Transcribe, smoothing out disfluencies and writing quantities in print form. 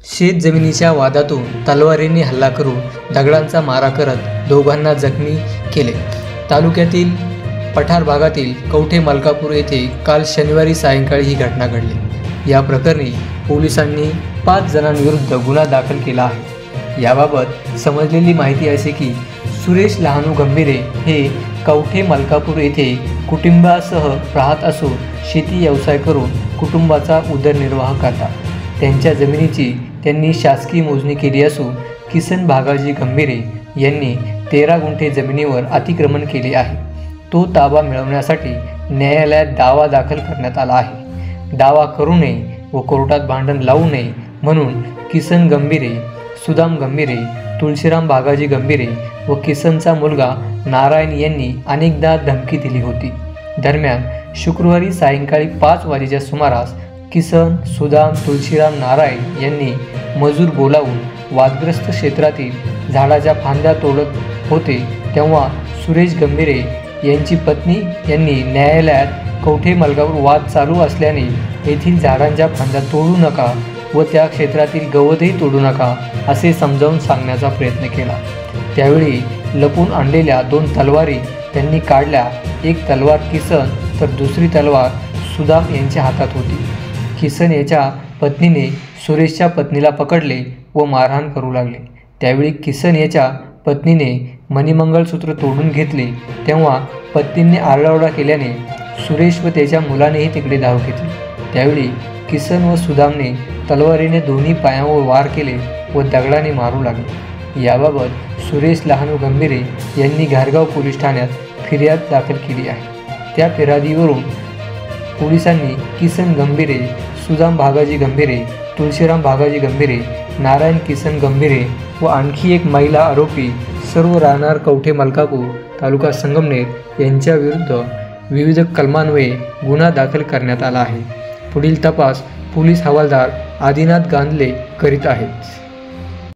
शेत जमिनीच्या वादातून तलवारीने हल्ला करून दगडांचा मारा करत दोघांना जखमी केले। तालुक्यातील पठार भागातील कवठे मलकापूर येथे काल शनिवारी सायंकाळी ही घटना घडली। या प्रकरणी पोलिसांनी 5 जणांविरुद्ध गुन्हा दाखल केला आहे। याबाबत समजलेली माहिती अशी की सुरेश लहानू गंभीरे हे कवठे मलकापूर येथे कुटुंबासह राहत असून शेती व्यवसाय करून कुटुंबाचा उदरनिर्वाह करतात। त्यांच्या जमिनीची त्यांनी शासकीय मोजणी केली असून किसन भागाजी गंभीरे यांनी 13 गुंठे जमिनीवर अतिक्रमण केले आहे। तो ताबा मिळवण्यासाठी न्यायालयात दावा दाखल करण्यात आला आहे। दावा करू नये व कोर्टात भांडण लावू नये म्हणून किसन गंभीरे, सुदाम गंभीरे, तुळशीराम भागाजी गंभीरे व किसनचा मुलगा नारायण यांनी अनेकदा धमकी दिली होती। दरम्यान शुक्रवारी सायंकाळी 5 वाजेच्या सुमारास किसन, सुदाम, तुळशीराम, नारायण यांनी मजूर बोलावून वादग्रस्त क्षेत्रातील झाडाच्या फांद्या तोडत होते तेव्हा सुरेश गंभीरे यांची पत्नी यांनी न्यायालयात कवठे मलकापूर वाद चालू असल्याने येथील झाडांच्या फांद्या तोडू नका व त्या क्षेत्रातील गवतही तोडू नका असे समजावून सांगण्याचा प्रयत्न केला। त्यावेळी लपून आणलेल्या 2 तलवारी त्यांनी काढल्या। एक तलवार किसन तर दुसरी तलवार सुदाम यांच्या हातात होती। किसन याच्या पत्नीने सुरेशच्या पत्नीला पकडले व मारहाण करू लागले। त्यावेळी किसन याच्या पत्नीने मणिमंगळसूत्र तोडून घेतले तेव्हा पत्नीने आरडाओरडा केल्याने सुरेश व त्याच्या मुलानेही तिकडे धाव घेतली। त्यावेळी किसन व सुदामने तलवारीने दोन्ही पायांवर वार केले व दगडाने मारू लागले। याबाबत सुरेश लहानू गंभीरे यांनी घारगाव पोलीस ठाण्यात फिर्याद दाखल केली आहे। त्या फिर्यादीवरून पोलिसांनी किसन गंभीरे, सुदाम भागाजी गंभीरे, तुळशीराम भागाजी गंभीरे, नारायण किसन गंभीरे व आणखी एक महिला आरोपी सर्व राहणार कवठे मलकापूर, तालुका संगमनेर यांच्याविरुद्ध विविध कलमान्वये गुन्हा दाखल करण्यात आला आहे। पुढील तपास पोलीस हवालदार आदिनाथ गांधले करीत आहेत।